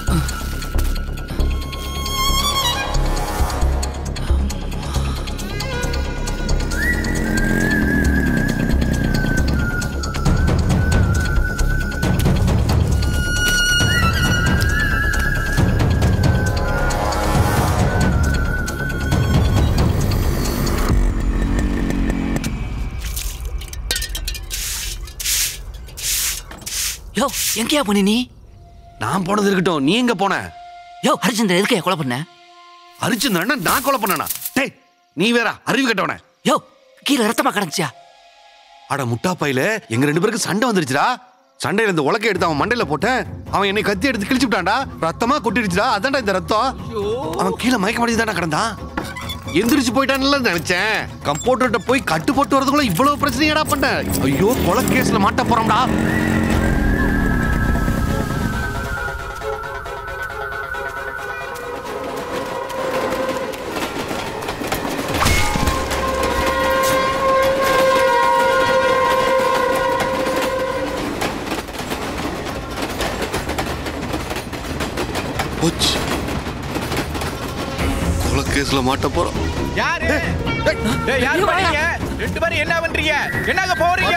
யோ எங்கயா போன நீ? நான் போனது இருக்கட்டும், நீ எங்க போன? யோ ஹரிச்சந்திரன் எதுக்கு கொலை பண்ண? ஹரிச்சந்திரன் நான் கொலை பண்ணனா? டேய் நீ வேற அறிவு கட்டவன. யோ கீழே ரத்தமா கிடந்துச்சியா? அட முட்டா பையில, எங்க ரெண்டு பேருக்கு சண்டை வந்துருச்சுடா. சண்டையில இந்த உலக்கை எடுத்து அவன் மண்டையில போட்டேன். அவன் என்னை கத்தி எடுத்து கிழிச்சு விட்டான்டா. ரத்தமா கொட்டிடுச்சுடா. அதான்டா இந்த ரத்தம். அவன் கீழே மயக்க மாட்டி தானே கிடந்தான். எந்திரிச்சு போயிட்டான்ல நினைச்சேன். கம்பவுண்டர்கிட்ட போய் கட்டு போட்டு வரதுக்குள்ள இவ்வளவு பிரச்சனையாடா பண்ண. ஐயோ கொலை கேஸ்ல மாட்ட போறோம்டா. கேஸ்ல மாட்ட போறோம். யாரு? டேய் யார் பண்ணீங்க? ரெண்டு பேரும் என்ன பண்றீங்க? என்னங்க போறீங்க?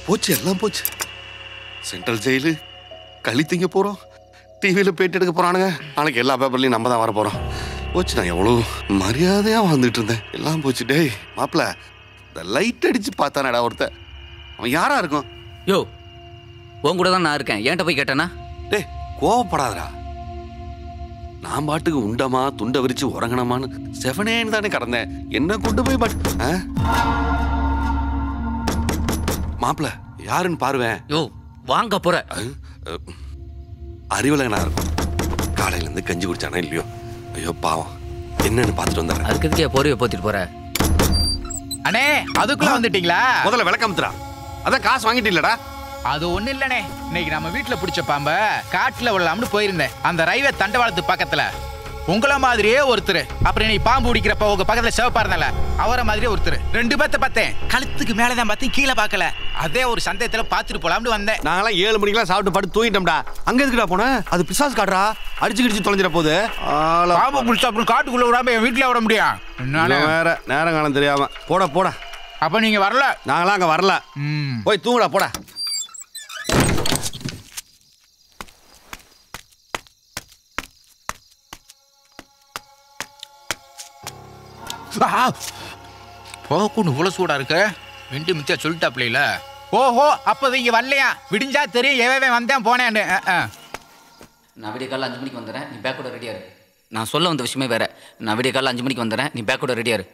போச்சு, எல்லாம் போச்சு. சென்ட்ரல் ஜெயிலு களி திங்க போறோம். டிவியில பேட்டி எடுக்க போறானுங்க. நாளைக்கு எல்லா பேப்பர்லயும் நம்ம தான் வர போறோம். போச்சு. நான் எவ்வளவு மரியாதையா வந்துட்டு இருந்தேன். எல்லாம் போச்சு. டேய் மாப்பிள்ள, இந்த லைட் அடிச்சு பார்த்தானடா ஒருத்தன். அவன் யாரா இருக்கும்? யோ உன் கூட தான் நான் இருக்கேன். ஏன்ட்ட போய் கேட்டேனா? டேய் கோவப்படாதடா. நான் பாட்டுக்கு உண்டமா துண்டை விரிச்சு உறங்கணமான்னு செவனேன்னு தானே கடந்தேன். என்ன கொண்டு போய் மாப்பிள்ள யாருன்னு பாருவேன். யோ வாங்க போற. அறிவுலகனா இருக்கும். காலையில இருந்து கஞ்சி குடிச்சானா இல்லையோ? ஐயோ பாவம். என்னன்னு பாத்துட்டு வந்தேன். அதுக்கு எதுக்கு போறிய போத்திட்டு போற? அண்ணே அதுக்குள்ள வந்துட்டீங்களா? முதல்ல விளக்கம்த்துறா. அதான் காசு வாங்கிட்டு இல்லடா. அது ஒண்ணு இல்லனே. இன்னைக்கு நம்ம வீட்டுல பிடிச்ச பாம்ப காட்டுல விடலாம்னு போயிருந்தேன். அந்த ரயில்வே தண்டவாளத்து பக்கத்துல உங்கள மாதிரியே ஒருத்தர். அப்புறம் நீ பாம்பு பிடிக்கிறப்ப உங்க பக்கத்துல சிவப்பா இருந்தால அவரை மாதிரியே ஒருத்தர். ரெண்டு பேர்த்த பார்த்தேன். கழுத்துக்கு மேலதான் பார்த்தேன், கீழே பார்க்கல. அதே ஒரு சந்தேகத்துல பாத்துட்டு போலாம்னு வந்தேன். நாங்களாம் 7 மணிக்கெல்லாம் சாப்பிட்டு படுத்து தூங்கிட்டோம்டா. அங்க எதுக்குடா போன? அது பிசாசு காடுறா. அடிச்சு கிடிச்சு தொலைஞ்சிட போகுது. பாம்பு பிடிச்சா அப்புறம் காட்டுக்குள்ள விடாம என் வீட்டுல விட முடியும். வேற நேரம் காலம் தெரியாம போட. அப்ப நீங்க வரல? நாங்களாம் அங்க வரல. போய் தூங்குடா போட. போக்குன்னு இவ்வளவு சூடா இருக்கு. விண்டி மித்தியா சொல்லிட்டாப்ல. ஓஹோ அப்ப இங்க வரலையா? விடிஞ்சா தெரியும் எவன் வந்தேன் போனேன்னு. நான் விடிய காலைல 5 மணிக்கு வந்துடுறேன். நீ பேக்கோட ரெடியா இரு. நான் சொல்ல வந்த விஷயமே வேற. நான் விடிய காலைல 5 மணிக்கு வந்துடுறேன். நீ பேக்கோட ரெடியா இரு.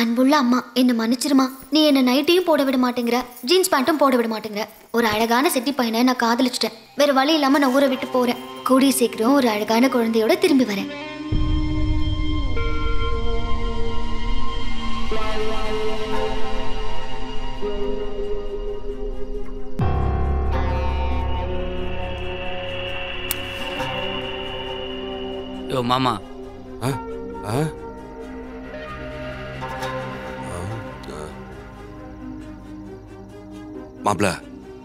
அன்புள்ள அம்மா, என்ன மன்னிச்சிருமா. நீ என்ன நைட்டையும் போட விட மாட்டேங்கிற, ஜீன்ஸ் பேண்ட்டும் போட விட மாட்டேங்கிற. ஒரு அழகான செட்டி பையனை நான் காதலிச்சிட்டேன். வேற வழி இல்லாம நான் ஊரை விட்டு போறேன். கூடிய சீக்கிரம் ஒரு அழகான குழந்தையோட திரும்பி வரேன். யோ மாமா. மாப்பிள்ள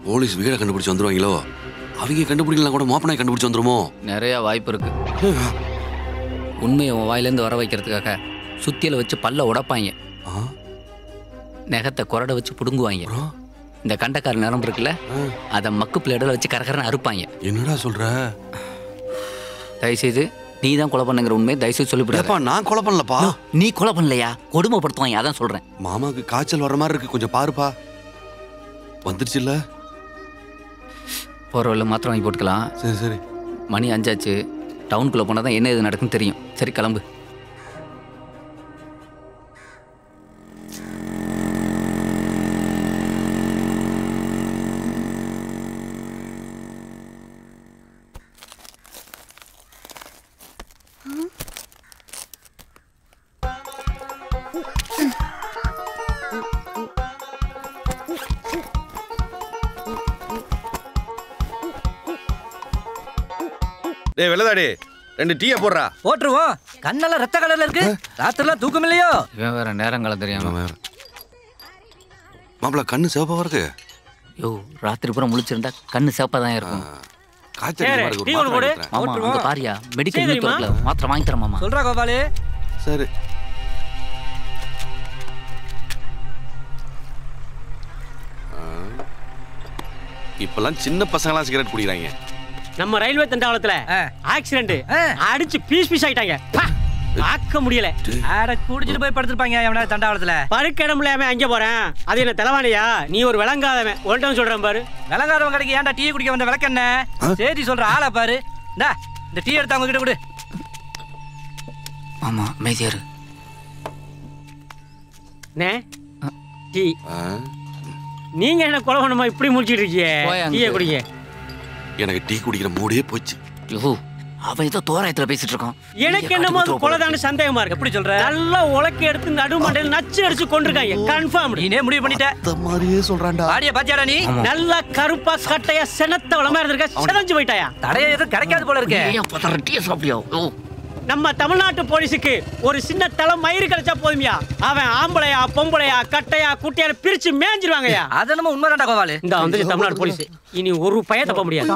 போலீஸ் வீட கண்டுபிடிச்சு வந்துருவாங்களோ? அவங்க கண்டுபிடிக்கலாம் கூட மாப்பனாய் கண்டுபிடிச்சு வந்துருமோ? நிறைய வாய்ப்பு இருக்கு. உண்மையை உன் வாயிலேருந்து வர வைக்கிறதுக்காக சுத்தியில வச்சு பல்ல உடைப்பாங்க. நெகத்தை குரடை வச்சு புடுங்குவாங்க. இந்த கண்டக்கார நரம்பு இருக்குல்ல, அதை மக்கு பிளேடில் வச்சு கரகரன்னு அறுப்பாங்க. என்னடா சொல்ற? தயவுசெய்து நீ தான் கொலை பண்ணுங்கிற உண்மையை தயவுசெய்து சொல்லிவிடுப்பா. நான் கொலை பண்ணலப்பா. நீ கொலை பண்ணலையா? கொடுமைப்படுத்துவாங்க. அதான் சொல்றேன். மாமாவுக்கு காய்ச்சல் வர மாதிரி இருக்கு, கொஞ்சம் பாருப்பா. வந்துருச்சு இல்ல? போற வழியில் மாத்திரம் வாங்கி போட்டுக்கலாம். சரி சரி. மணி 5 ஆச்சு. டவுனுக்குள்ளே போனால் தான் என்ன இது நடக்குன்னு தெரியும். சரி கிளம்பு. டேய் வெள்ளதாடி, 2 டீயை போடுறா. போட்டுருவோம். கண்ணெல்லாம் ரத்த கலர்ல இருக்கு. ராத்திரிலாம் தூக்கம் இல்லையோ? இவன் வேற நேரங்காலம் தெரியாம. மாப்பிள்ள கண்ணு சிவப்பா இருக்கு. யோ ராத்திரி பூரா முழிச்சிருந்தா கண்ணு சிவப்பா தான் இருக்கும். மாமா அங்க பாரியா மெடிக்கல் யூனிட்ல மாத்திரை வாங்கி தரேன் மாமா. சொல்றா கோபாலு. சரி. இப்பெல்லாம் சின்ன பசங்களாம் சிகரெட் குடிக்கிறாங்க. நம்ம ரயில்வே தண்டவாளத்துல ஆக்சிடென்ட் அடிச்சு பீஸ் பீஸ் ஆயிட்டாங்க. பார்க்க முடியல. ஆட குடிச்சிட்டு போய் படுத்துப்பாங்க அவன தண்டவாளத்துல. படுக்க முடியாம அங்க போறேன். அது என்ன தலைவாணியா? நீ ஒரு விளங்காதவன். ஒன்றும் சொல்றேன் பாரு. விளங்காதவன் கடைக்கு ஏன்டா டீ குடிக்க வந்த விளக்கென்ன? சரி சொல்ற ஆளை பாரு. இந்தா இந்த டீ எடுத்து அவங்க கிட்ட கொடு. மாமா மெய்தியாரு. டீ. நீங்க என்ன கொலை பண்ணமா இப்படி முடிச்சிட்டு இருக்கீங்க? டீயை குடிங்க. எனக்கு டீ குடிக்கிற மூடே போச்சு. யோ அவன் ஏதோ தோராயத்துல பேசிட்டு இருக்கான். எனக்கு என்னமோ கொலைதான சந்தேகமா இருக்கு. எப்படி சொல்ற? நல்லா உலக்கி எடுத்து நடுமண்டையில் நச்சு அடிச்சு கொண்டிருக்காங்க. கன்ஃபார்ம். நீனே முடிவு பண்ணிட்ட. அந்த மாதிரியே சொல்றான்டா. ஆடிய பாத்தியாடா நீ? நல்லா கருப்பா கட்டையா செனத்த வளமா இருந்திருக்க. செதஞ்சு போயிட்டாயா? தடைய எதுவும் கிடைக்காது போல இருக்கு. ஏன் பதற டீ சாப்பிடியோ? நம்ம தமிழ்நாட்டு போலீஸுக்கு ஒரு சின்ன தலை மயிறு கிடைச்சா போதுமியா? அவன் ஆம்பளையா பொம்பளையா கட்டையா குட்டியா பிரிச்சு மேஞ்சிருவாங்கயா. அது நம்ம உண்மைதான்டா கோபாலு. இந்த வந்து தமிழ்நாடு போலீஸ் இனி ஒரு பைய தப்ப முடியாது.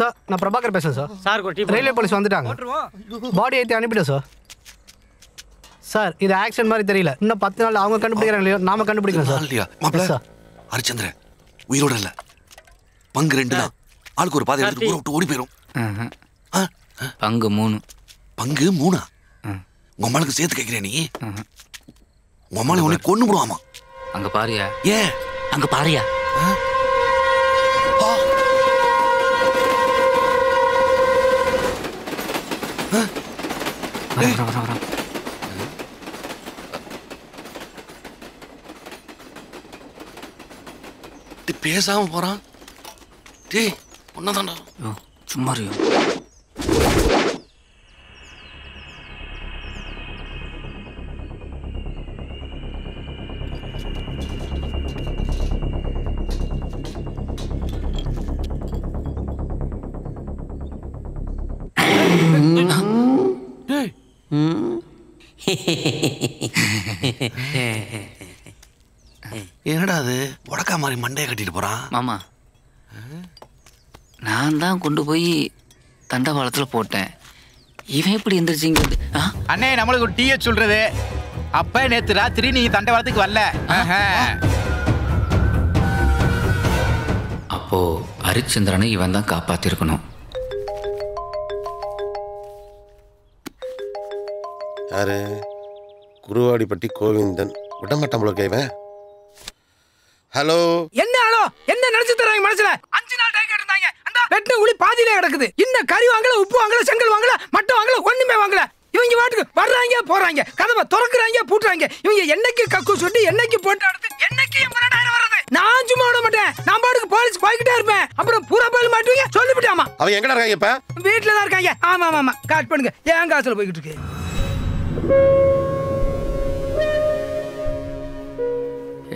சார் நான் பிரபாகர் பேசுறேன் சார். சார் ரயில்வே போலீஸ் வந்துட்டாங்க. பாடி ஏற்றி அனுப்பிட்டேன் சார். சார் இது ஆக்சிடென்ட் மாதிரி தெரியல. இன்னும் 10 நாள் அவங்க கண்டுபிடிக்கிறாங்க இல்லையோ நாம கண்டுபிடிக்கிறோம் சார். மாப்பிள்ள ஹரிச்சந்திரன் உயிரோட இல்ல. பங்கு 2 தான். ஆளுக்கு ஒரு பாதை எடுத்து ஊரை விட்டு ஓடி போயிரும். பங்கு 3. பங்கு 3? உங்க அம்மாளுக்கு சேர்த்து கேட்கிறேன் நீ? உங்க அம்மாளை உன்னை கொண்டு போடுவாமா? அங்க பாரியா. ஏன் அங்க பாரியா. பேசாம போறான். டேய் ஒன்னதான்டா. சும்மா என்னடா அது உடக்கா மாதிரி மண்டையை கட்டிட்டு போறான்? மாமா நான் தான் கொண்டு போய் தண்டவாளத்துல போட்டேன். இவன் எப்படி எந்திரிச்சிங்க? அண்ணே நம்மளுக்கு ஒரு டீயை சொல்றது. அப்ப நேத்து ராத்திரி நீ தண்டவாளத்துக்கு வரல. அப்போ ஹரிச்சந்திரனை இவன் தான் காப்பாத்திருக்கணும். யாரு? குருவாடிப்பட்டி கோவிந்தன். விடமாட்டான் கேவன். ஹலோ. என்ன ஹலோ? என்ன நினைச்சு தராங்க மனசுல? 5 நாள் டைம் கேட்டிருந்தாங்க. அந்த வெட்ட உளி பாதியிலே கிடக்குது. இன்ன கறி வாங்கல, உப்பு வாங்கல, செங்கல் வாங்கல, மட்டை வாங்கல, ஒண்ணுமே வாங்கல. இவங்க வாட்டுக்கு வர்றாங்க போறாங்க. கதவை திறக்குறாங்க பூட்டுறாங்க. இவங்க என்னைக்கு கக்கு சுட்டி என்னைக்கு போட்டு அடுத்து என்னைக்கு 80,000 வருது. நான் சும்மா விட மாட்டேன். நான் பாட்டுக்கு போலீஸ் போய்கிட்டே இருப்பேன். அப்புறம் பூரா போய் மாட்டுவீங்க சொல்லிவிட்டாமா. அவங்க எங்கடா இருக்காங்க இப்ப? வீட்டுல தான் இருக்காங்க. ஆமா ஆமா காட் பண்ணுங்க. ஏன் காசுல போய்கிட்டு இருக்கு?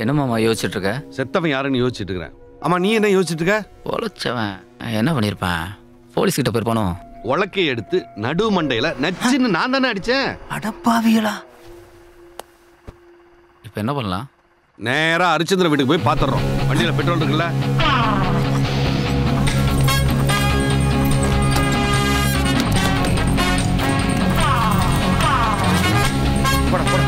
என்ன மாமா யோசிச்சுட்டு இருக்க? செத்தவன் யாருன்னு யோசிச்சுட்டு இருக்கிறேன். ஆமா நீ என்ன யோசிச்சுட்டு இருக்க? பொழைச்சவன் என்ன பண்ணிருப்பான்? போலீஸ் கிட்ட போயிருப்பானோ? உலக்கையை எடுத்து நடு மண்டையில நச்சுன்னு நான் தானே அடிச்சேன். அடப்பாவிகளா. இப்ப என்ன பண்ணலாம்? நேரா ஹரிச்சந்திர வீட்டுக்கு போய் பாத்துறோம். வண்டியில பெட்ரோல் இருக்குல்ல? போட போட.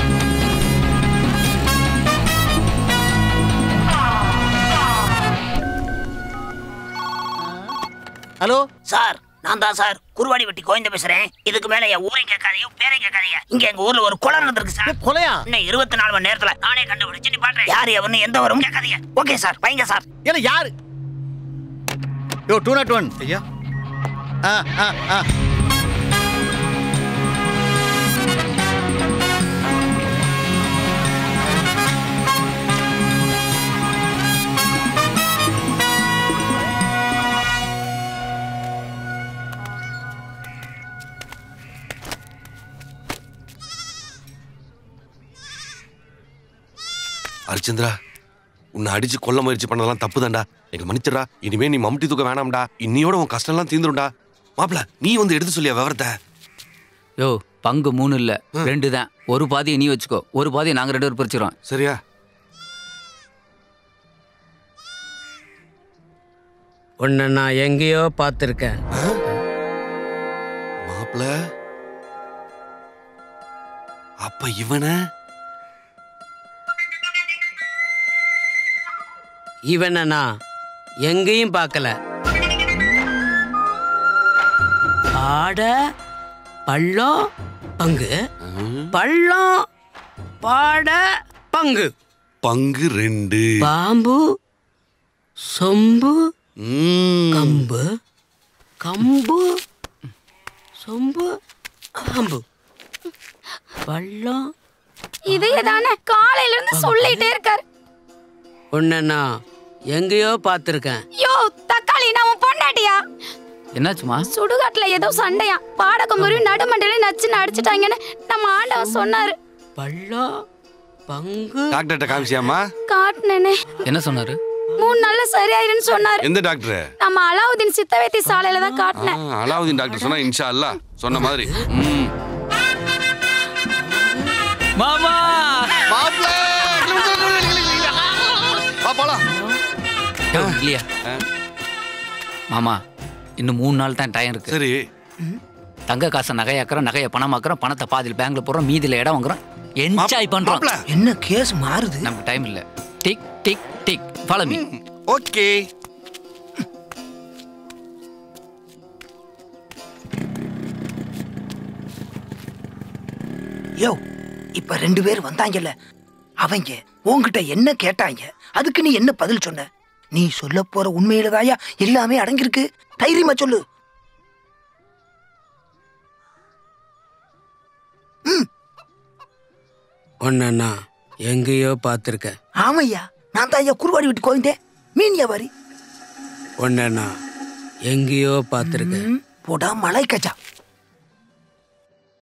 ஹலோ சார், நான் தான் சார் குருவாடி வெட்டி கோயந்த பேசுறேன். இதுக்கு மேல என் ஊரையும் கேட்காதீங்க, பேரையும் கேட்காதீங்க. இங்க எங்க ஊர்ல ஒரு கொலை நடந்திருக்கு சார். கொலையா? இன்னும் 24 மணி நேரத்துல நானே கண்டுபிடிச்சு பாடுறேன். யாரு எவன்னு எந்த வரும் கேட்காதீங்க. ஓகே சார், வைங்க சார். ஏன்னா யாரு? யோ 201 ஐயா. ஹரிச்சந்திரா, உன்னை அடிச்சு கொல்ல முயற்சி பண்ணதெல்லாம் தப்பு தான்டா. எங்க மன்னிச்சிடா. இனிமே நீ மம்முட்டி தூக்க வேணாம்டா. இன்னியோட உன் கஷ்டம் எல்லாம் தீந்துரும்டா. மாப்பிள நீ வந்து எடுத்து சொல்லியா விவரத்தை? யோ பங்கு 3 இல்ல 2 தான். ஒரு பாதியை நீ வச்சுக்கோ, ஒரு பாதியை நாங்க 2 பேரும் பிரிச்சுறோம். சரியா? உன்னை நான் எங்கேயோ பார்த்துருக்கேன். மாப்ள அப்ப இவனை நான் எங்கேயும் பார்க்கல. ஆட பள்ளம் பங்கு, பள்ளம் பாட பங்கு, பங்கு 2, பாம்பு சொம்பு கம்பு, கம்பு சொம்பு கம்பு, பள்ளம். இதையே தானே காலையில இருந்து சொல்லிட்டே இருக்காரு. உன்னை நான் எங்கேயோ பார்த்துருக்கேன். யோ தக்காளி, நான் உன் பொண்டாட்டியா? என்னாச்சுமா? சுடுகாட்டுல ஏதோ சண்டையா, பாடகம்புரியும் நடுமண்டையில நச்சுன்னு அடிச்சுட்டாங்கன்னு நம்ம ஆண்டவன் சொன்னாரு. பள்ளம் பங்கு. டாக்டர்ட்ட காமிச்சியாமா? காட்டுனேனே. என்ன சொன்னாரு? 3 நாள்ல சரியாயிருன்னு சொன்னாரு. எந்த டாக்டர்? நம்ம அலாவுதீன் சித்தவேத்தி சாலையில தான் காட்டுனேன். அலாவுதீன் டாக்டர் சொன்னா இன்ஷா அல்லாஹ் சொன்ன மாதிரி. மாமா மாப்ள பாப்பாளா இல்லையா? மாமா இன்னும் 3 நாள் தான் டைம் இருக்கு. சரி. தங்க காசை நகையாக்குறோம், நகையை பணமாக்குறோம், பணத்தை பாதியில் பேங்க்ல போடுறோம், மீதியில் இடம் வாங்குறோம், என்ஜாய் பண்றோம். என்ன கேஸ் மாறுது? நமக்கு டைம் இல்ல. Tick tick tick. Follow me. Okay. Yo இப்ப 2 பேர் வந்தாங்கல்ல, அவங்க உன்கிட்ட என்ன கேட்டாங்க, அதுக்கு நீ என்ன பதில் சொன்ன? நீ சொல்ல போற உண்மையில தாயா எல்லாமே அடங்கியிருக்கு. தைரியமா சொல்லு. உன்னை நான் எங்கேயோ பார்த்துருக்கேன். ஆமையா, நான் தான் ஐயா குருவாடி விட்டு கோவிந்தேன், மீன் வியாபாரி. உன்னை நான் எங்கேயோ பார்த்துருக்கேன். போடா மலை கச்சா.